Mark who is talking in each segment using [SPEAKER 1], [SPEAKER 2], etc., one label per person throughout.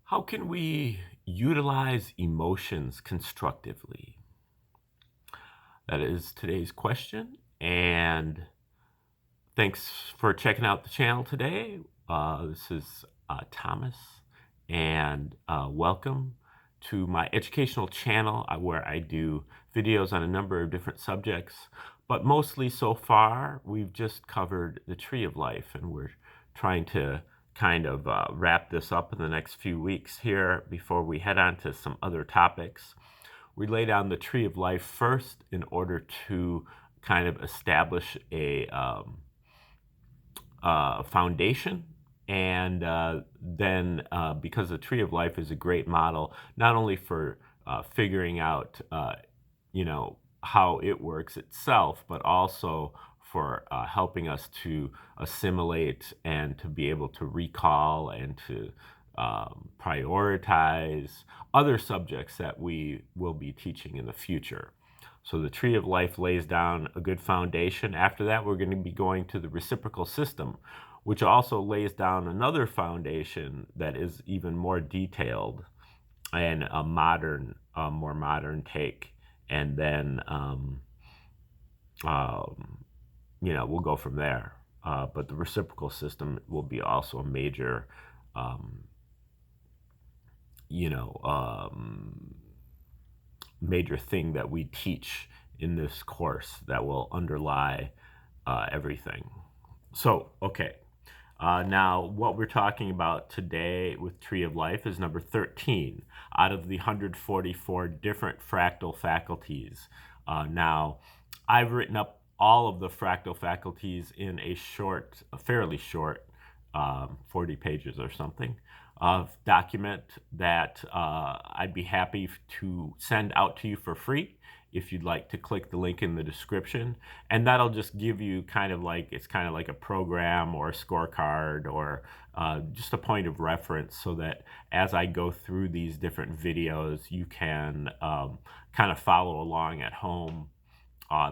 [SPEAKER 1] How can we utilize emotions constructively? That is today's question. And thanks for checking out the channel today. This is Thomas, and welcome to my educational channel where I do videos on a number of different subjects. But mostly so far, we've just covered the tree of life, and we're trying to kind of wrap this up in the next few weeks here before we head on to some other topics. We lay down the tree of life first in order to kind of establish a foundation. And then because the tree of life is a great model, not only for figuring out, how it works itself, but also for helping us to assimilate and to be able to recall and to prioritize other subjects that we will be teaching in the future. So the tree of life lays down a good foundation. After that, we're going to be going to the reciprocal system, which also lays down another foundation that is even more detailed and a more modern take. And then, we'll go from there. But the reciprocal system will be also a major, major thing that we teach in this course that will underlie everything. So, okay. Now, what we're talking about today with Tree of Life is number 13 out of the 144 different fractal faculties. Now, I've written up all of the fractal faculties in a fairly short, 40 pages or something, document that I'd be happy to send out to you for free if you'd like to click the link in the description. And that'll just give you it's kind of like a program or a scorecard or just a point of reference, so that as I go through these different videos, you can kind of follow along at home.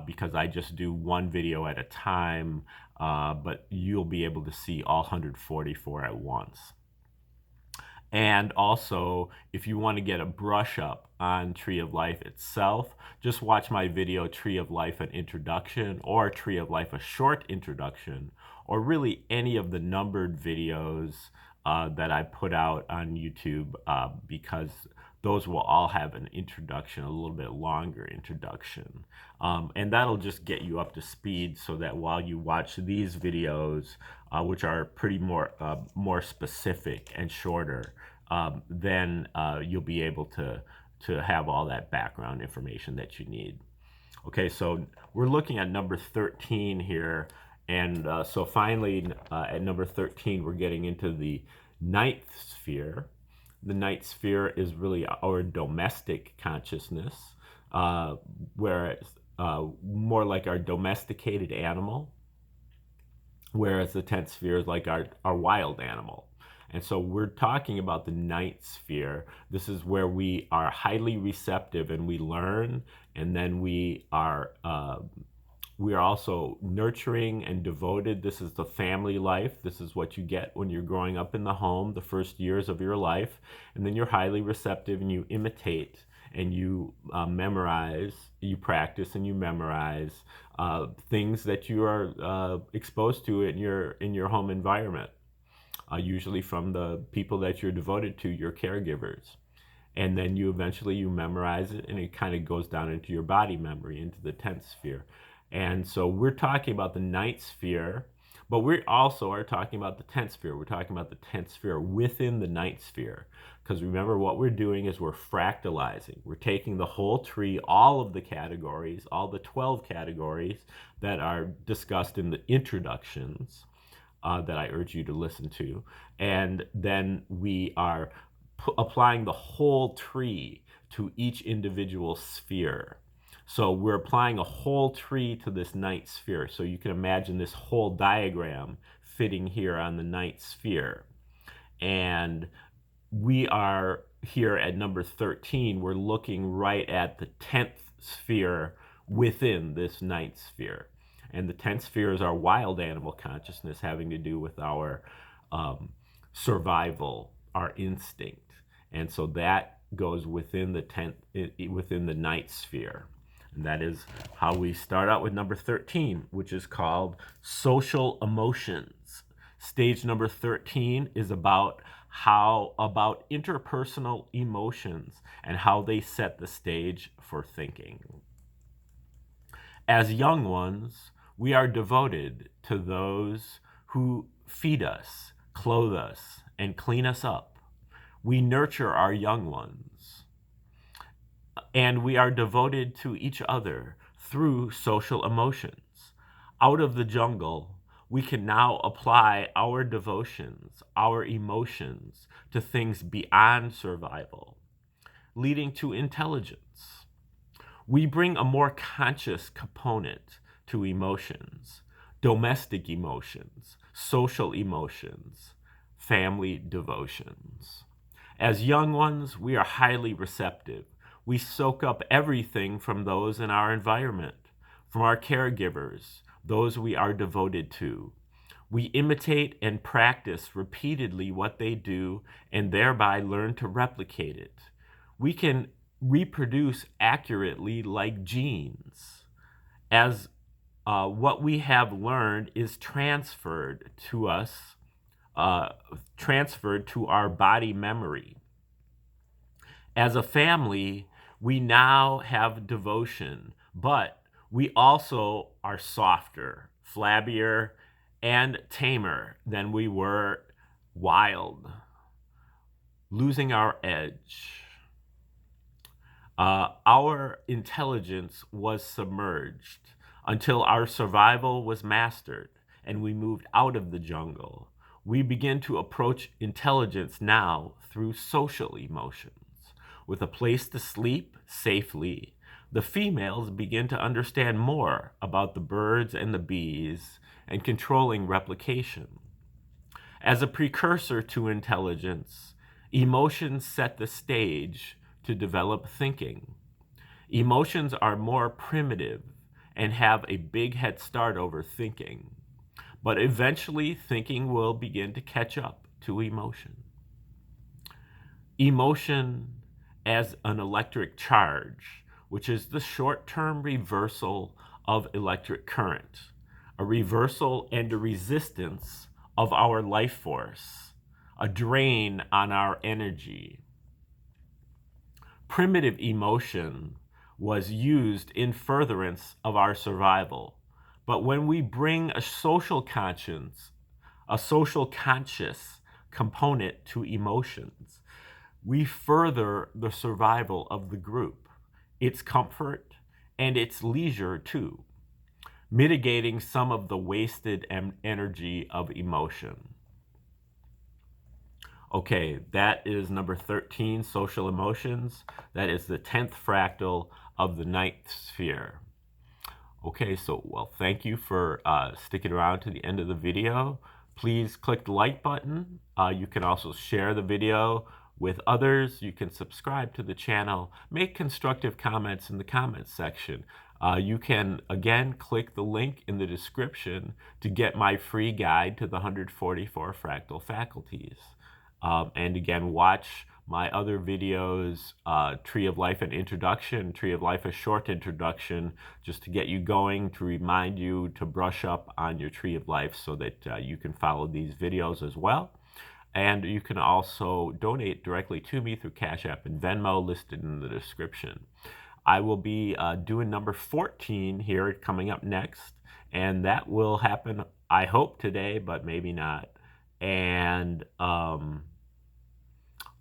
[SPEAKER 1] Because I just do one video at a time, but you'll be able to see all 144 at once. And also, if you want to get a brush up on Tree of Life itself, just watch my video, Tree of Life, an introduction, or Tree of Life, a short introduction, or really any of the numbered videos that I put out on YouTube, because those will all have an introduction, a little bit longer introduction. And that'll just get you up to speed, so that while you watch these videos, which are pretty more specific and shorter, then you'll be able to have all that background information that you need. Okay, so we're looking at number 13 here. And so finally, at number 13, we're getting into the ninth sphere. The ninth sphere is really our domestic consciousness, whereas more like our domesticated animal, whereas the 10th sphere is like our wild animal. And so we're talking about the ninth sphere. This is where we are highly receptive and we learn, and then we are also nurturing and devoted. This is the family life. This is what you get when you're growing up in the home, the first years of your life. And then you're highly receptive and you imitate and you memorize, you practice and you memorize things that you are exposed to in your home environment, usually from the people that you're devoted to, your caregivers. And then you eventually memorize it, and it kind of goes down into your body memory, into the 10th sphere. And so we're talking about the ninth sphere, but we also are talking about the 10th sphere. We're talking about the 10th sphere within the ninth sphere. Because remember, what we're doing is we're fractalizing. We're taking the whole tree, all of the categories, all the 12 categories that are discussed in the introductions that I urge you to listen to. And then we are applying the whole tree to each individual sphere. So we're applying a whole tree to this ninth sphere. So you can imagine this whole diagram fitting here on the ninth sphere. And we are here at number 13. We're looking right at the 10th sphere within this ninth sphere. And the 10th sphere is our wild animal consciousness, having to do with our survival, our instinct. And so that goes within the ninth sphere. And that is how we start out with number 13, which is called social emotions. Stage number 13 is about interpersonal emotions and how they set the stage for thinking. As young ones, we are devoted to those who feed us, clothe us, and clean us up. We nurture our young ones, and we are devoted to each other through social emotions. Out of the jungle, we can now apply our devotions, our emotions, to things beyond survival, leading to intelligence. We bring a more conscious component to emotions, domestic emotions, social emotions, family devotions. As young ones, we are highly receptive. We soak up everything from those in our environment, from our caregivers, those we are devoted to. We imitate and practice repeatedly what they do and thereby learn to replicate it. We can reproduce accurately like genes, as what we have learned is transferred to us, transferred to our body memory. As a family, we now have devotion, but we also are softer, flabbier, and tamer than we were wild, losing our edge. Our intelligence was submerged until our survival was mastered and we moved out of the jungle. We begin to approach intelligence now through social emotions. With a place to sleep safely, the females begin to understand more about the birds and the bees and controlling replication. As a precursor to intelligence, emotions set the stage to develop thinking. Emotions are more primitive and have a big head start over thinking, but eventually thinking will begin to catch up to emotion. Emotion as an electric charge, which is the short-term reversal of electric current, a reversal and a resistance of our life force, a drain on our energy. Primitive emotion was used in furtherance of our survival. But when we bring a social conscious component to emotions, we further the survival of the group, its comfort, and its leisure too, mitigating some of the wasted energy of emotion. Okay, that is number 13, social emotions. That is the 10th fractal of the ninth sphere. Okay, so, well, thank you for sticking around to the end of the video. Please click the like button. You can also share the video with others. You can subscribe to the channel. Make constructive comments in the comments section. You can, again, click the link in the description to get my free guide to the 144 fractal faculties. And again, watch my other videos, Tree of Life and Introduction, Tree of Life a short introduction, just to get you going, to remind you to brush up on your Tree of Life so that you can follow these videos as well. And you can also donate directly to me through Cash App and Venmo listed in the description. I will be doing number 14 here coming up next, and that will happen, I hope, today, but maybe not. And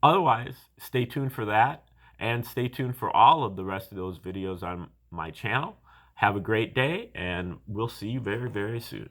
[SPEAKER 1] otherwise, stay tuned for that, and stay tuned for all of the rest of those videos on my channel. Have a great day, and we'll see you very, very soon.